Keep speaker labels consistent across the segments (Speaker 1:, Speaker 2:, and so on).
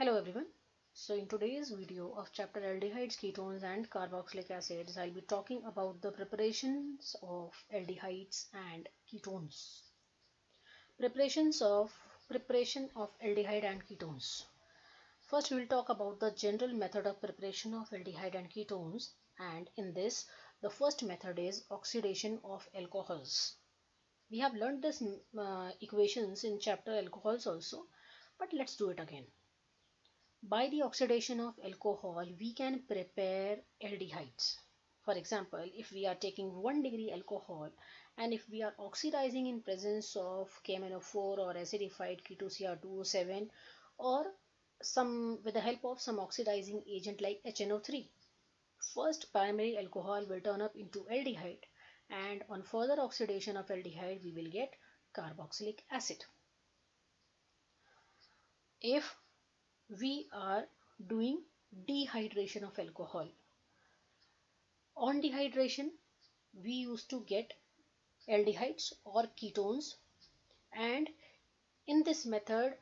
Speaker 1: Hello everyone. So in today's video of chapter aldehydes, ketones and carboxylic acids, I'll be talking about the preparations of aldehydes and ketones. Preparation of aldehyde and ketones. First we will talk about the general method of preparation of aldehyde and ketones, and in this the first method is oxidation of alcohols. We have learned this equations in chapter alcohols also, but let's do it again. By the oxidation of alcohol, we can prepare aldehydes. For example, if we are taking 1 degree alcohol and if we are oxidizing in presence of KMnO4 or acidified K2Cr2O7 or some with the help of some oxidizing agent like HNO3, first primary alcohol will turn up into aldehyde, and on further oxidation of aldehyde we will get carboxylic acid. If we are doing dehydration of alcohol, on dehydration we used to get aldehydes or ketones, and in this method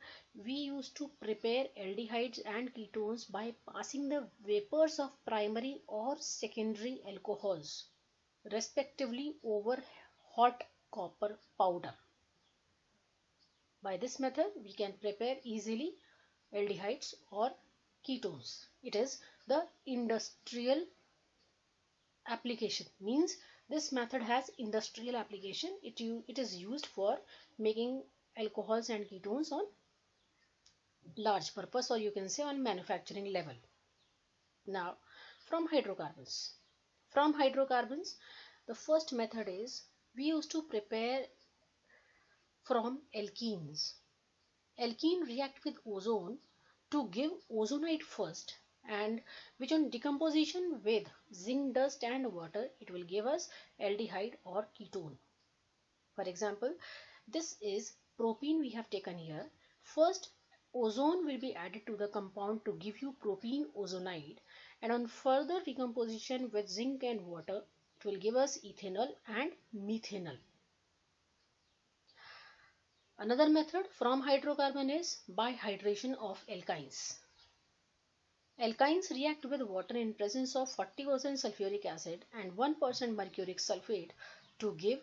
Speaker 1: we used to prepare aldehydes and ketones by passing the vapors of primary or secondary alcohols respectively over hot copper powder. By this method we can prepare easily aldehydes or ketones. It is the industrial application, means this method has industrial application. It is used for making alcohols and ketones on large purpose, or you can say on manufacturing level. Now from hydrocarbons, the first method is we used to prepare from alkenes. Alkene react with ozone to give ozonide first, and which on decomposition with zinc dust and water it will give us aldehyde or ketone. For example, this is propene we have taken here. First ozone will be added to the compound to give you propene ozonide, and on further decomposition with zinc and water it will give us ethanol and methanol. Another method from hydrocarbon is by hydration of alkynes. Alkynes react with water in presence of 40% sulfuric acid and 1% mercuric sulfate to give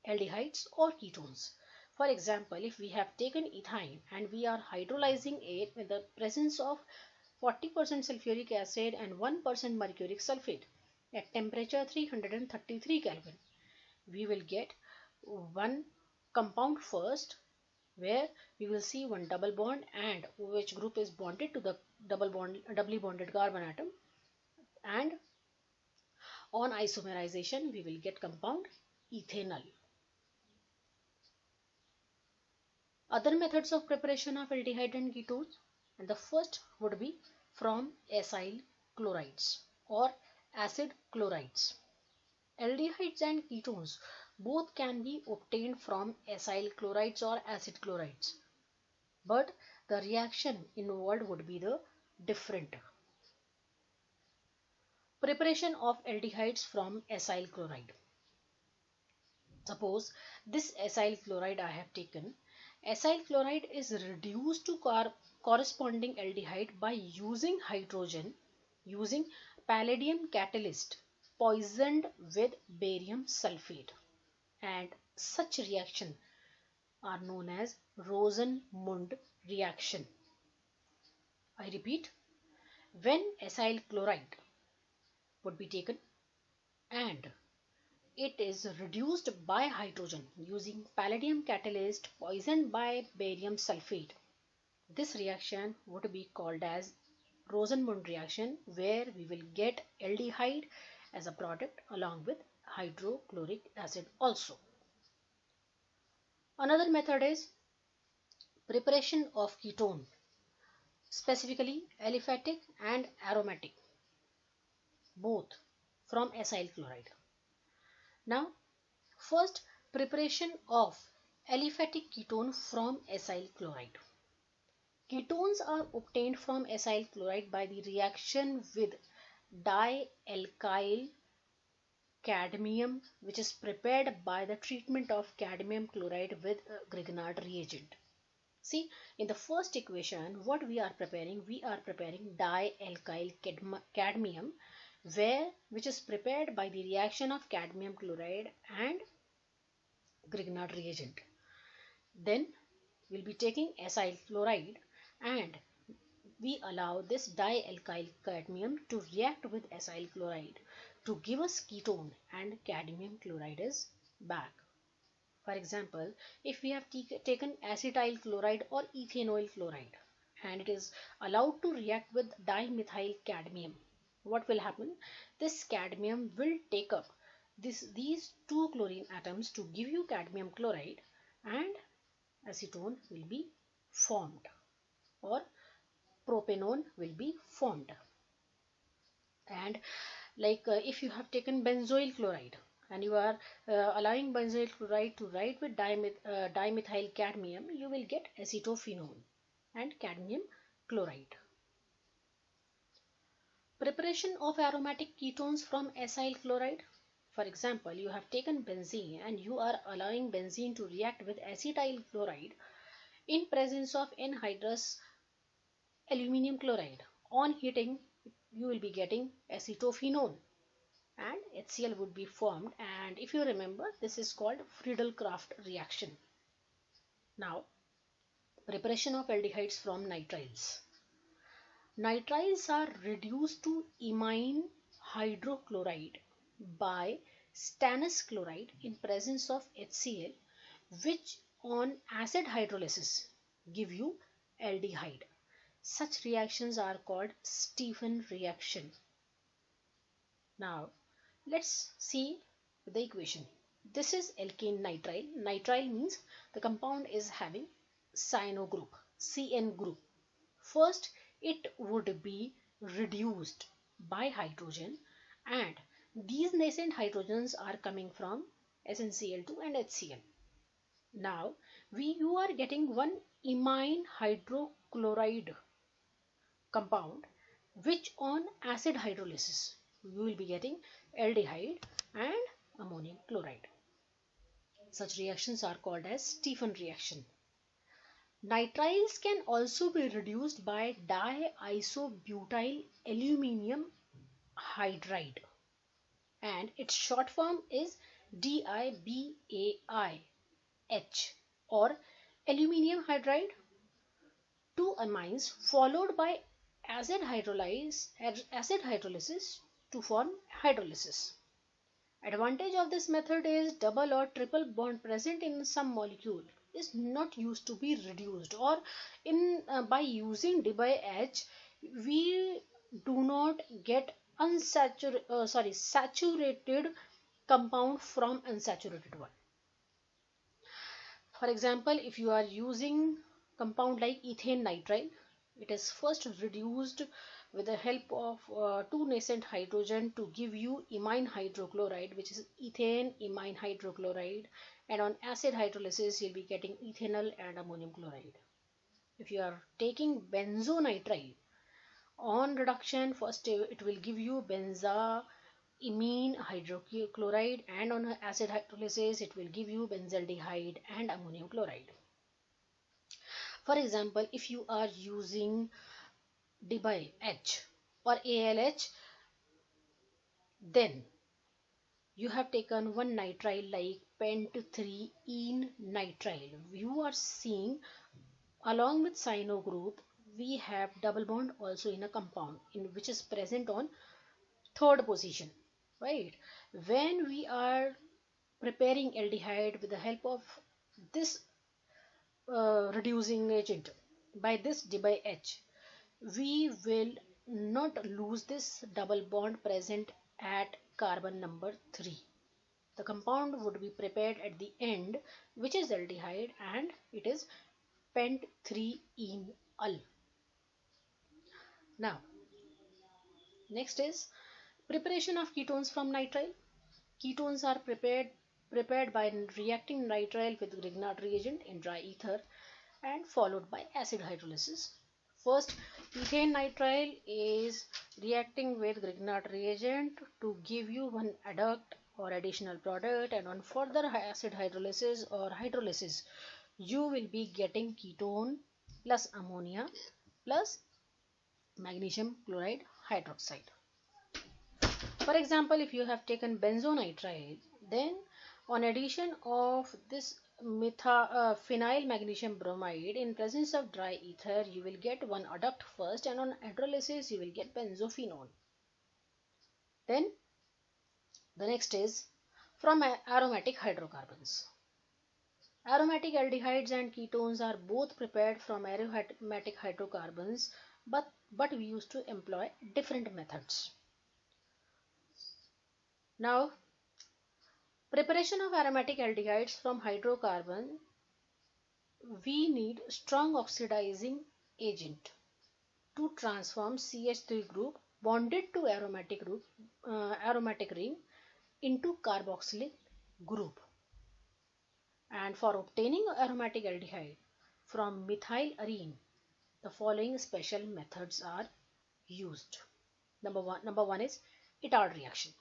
Speaker 1: aldehydes or ketones. For example, if we have taken ethyne and we are hydrolyzing it with the presence of 40% sulfuric acid and 1% mercuric sulfate at temperature 333 Kelvin, we will get one compound first, where we will see one double bond and OH group is bonded to the doubly bonded carbon atom, and on isomerization we will get compound ethanol. Other methods of preparation of aldehyde and ketones, and the first would be from acyl chlorides or acid chlorides. Aldehydes and ketones both can be obtained from acyl chlorides or acid chlorides, but the reaction involved would be the different. Preparation of aldehydes from acyl chloride. Suppose this acyl chloride I have taken. Acyl chloride is reduced to corresponding aldehyde by using hydrogen using palladium catalyst poisoned with barium sulfate, and such reaction are known as Rosenmund reaction. I repeat, when acyl chloride would be taken and it is reduced by hydrogen using palladium catalyst poisoned by barium sulfate, this reaction would be called as Rosenmund reaction, where we will get aldehyde as a product along with hydrochloric acid also. Another method is preparation of ketone, specifically aliphatic and aromatic, both from acyl chloride. Now first, preparation of aliphatic ketone from acyl chloride. Ketones are obtained from acyl chloride by the reaction with dialkyl cadmium, which is prepared by the treatment of cadmium chloride with Grignard reagent. See, in the first equation, what we are preparing? We are preparing dialkyl cadmium, which is prepared by the reaction of cadmium chloride and Grignard reagent. Then we'll be taking acyl chloride and we allow this dialkyl cadmium to react with acyl chloride to give us ketone, and cadmium chloride is back. For example, if we have taken acetyl chloride or ethanoyl chloride and it is allowed to react with dimethyl cadmium, what will happen? This cadmium will take up these two chlorine atoms to give you cadmium chloride, and acetone will be formed, or propanone will be formed. And if you have taken benzoyl chloride and you are allowing benzoyl chloride to react with dimethyl cadmium, you will get acetophenone and cadmium chloride. Preparation of aromatic ketones from acyl chloride. For example, you have taken benzene and you are allowing benzene to react with acetyl chloride in presence of anhydrous aluminium chloride. On heating, you will be getting acetophenone and HCl would be formed, and if you remember, this is called Friedel-Crafts reaction. Now, preparation of aldehydes from nitriles. Nitriles are reduced to imine hydrochloride by stannous chloride in presence of HCl, which on acid hydrolysis give you aldehyde. Such reactions are called Stephan reaction. Now, let's see the equation. This is alkane nitrile. Nitrile means the compound is having cyano group, CN group. First, it would be reduced by hydrogen, and these nascent hydrogens are coming from SnCl2 and HCl. Now, you are getting one imine hydrochloride compound, which on acid hydrolysis you will be getting aldehyde and ammonium chloride. Such reactions are called as Stephan reaction. Nitriles can also be reduced by diisobutyl aluminium hydride, and its short form is DIBAIH, or aluminium hydride. Two amines followed by acid hydrolysis to form hydrolysis. Advantage of this method is double or triple bond present in some molecule is not used to be reduced, or by using DIBAIH we do not get saturated compound from unsaturated one. For example, if you are using compound like ethane nitrile, it is first reduced with the help of two nascent hydrogen to give you imine hydrochloride, which is ethane imine hydrochloride, and on acid hydrolysis you'll be getting ethanol and ammonium chloride. If you are taking benzonitrile, on reduction, first it will give you benzaimine hydrochloride, and on acid hydrolysis it will give you benzaldehyde and ammonium chloride. For example, if you are using DIBAIH or ALH, then you have taken one nitrile like pent3-ene nitrile. You are seeing along with cyano group we have double bond also in a compound which is present on third position, right? When we are preparing aldehyde with the help of this reducing agent by this DIBAIH, we will not lose this double bond present at carbon number 3. The compound would be prepared at the end, which is aldehyde, and it is pent3-enol. Now, next is preparation of ketones from nitrile. Ketones are prepared by reacting nitrile with Grignard reagent in dry ether and followed by acid hydrolysis. First, ethane nitrile is reacting with Grignard reagent to give you one adduct or additional product, and on further acid hydrolysis or hydrolysis you will be getting ketone plus ammonia plus magnesium chloride hydroxide. For example, if you have taken benzonitride, then on addition of this phenyl magnesium bromide in presence of dry ether, you will get one adduct first, and on hydrolysis you will get benzophenone. Then the next is from aromatic hydrocarbons. Aromatic aldehydes and ketones are both prepared from aromatic hydrocarbons, but we used to employ different methods. Now, preparation of aromatic aldehydes from hydrocarbon, we need strong oxidizing agent to transform CH3 group bonded to aromatic ring into carboxylic group. And for obtaining aromatic aldehyde from methylarene, the following special methods are used. Number one is Itard reaction.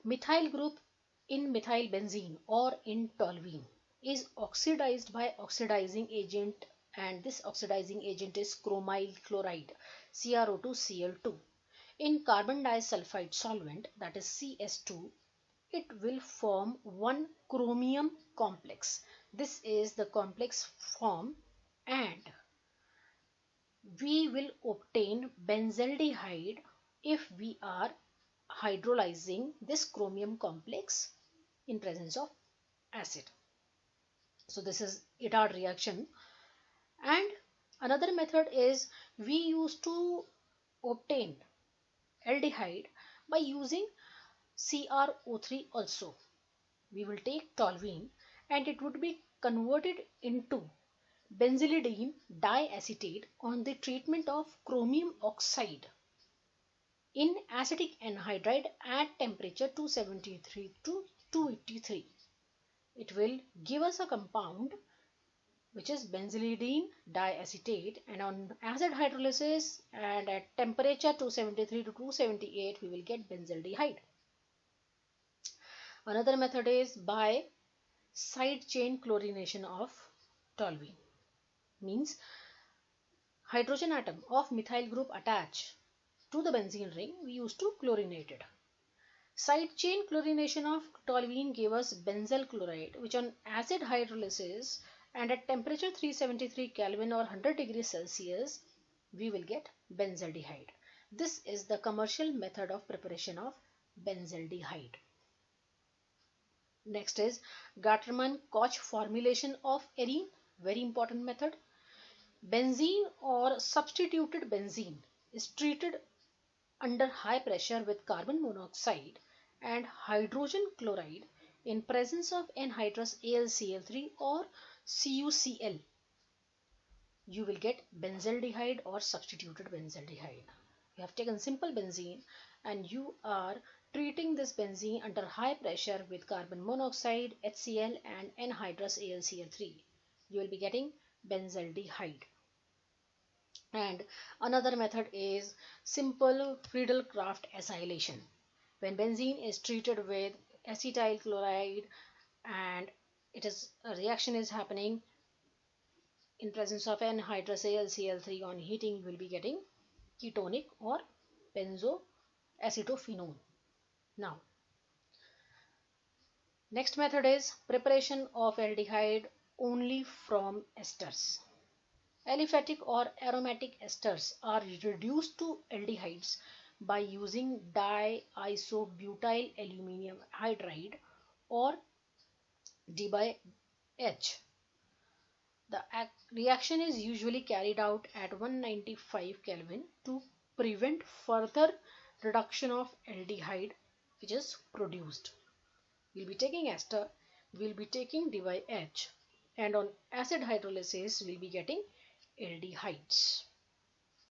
Speaker 1: Methyl group in methylbenzene or in toluene is oxidized by oxidizing agent, and this oxidizing agent is chromyl chloride CrO2Cl2. In carbon disulfide solvent, that is CS2, it will form one chromium complex. This is the complex form, and we will obtain benzaldehyde if we are hydrolyzing this chromium complex in presence of acid. So this is Itard reaction. And another method is we used to obtain aldehyde by using CrO3 also. We will take toluene and it would be converted into benzaldehyde diacetate on the treatment of chromium oxide in acetic anhydride at temperature 273 to 283. It will give us a compound which is benzaldehyde diacetate, and on acid hydrolysis and at temperature 273 to 278 we will get benzaldehyde. Another method is by side chain chlorination of toluene. Means hydrogen atom of methyl group attached to the benzene ring, we used to chlorinate it. Side chain chlorination of toluene gave us benzyl chloride, which on acid hydrolysis and at temperature 373 Kelvin or 100 degrees Celsius, we will get benzaldehyde. This is the commercial method of preparation of benzaldehyde. Next is Gattermann-Koch formulation of arene, very important method. Benzene or substituted benzene is treated under high pressure with carbon monoxide and hydrogen chloride in presence of anhydrous AlCl3 or CuCl. You will get benzaldehyde or substituted benzaldehyde. You have taken simple benzene and you are treating this benzene under high pressure with carbon monoxide, HCl and anhydrous AlCl3. You will be getting benzaldehyde. And another method is simple Friedel-Crafts acylation. When benzene is treated with acetyl chloride and a reaction is happening in presence of anhydrous AlCl3, on heating you will be getting ketonic or benzoacetophenone. Now, next method is preparation of aldehyde only from esters. Aliphatic or aromatic esters are reduced to aldehydes by using diisobutyl aluminium hydride or D/H. The reaction is usually carried out at 195 Kelvin to prevent further reduction of aldehyde which is produced. We will be taking ester, we will be taking D/H, and on acid hydrolysis we will be getting aldehydes.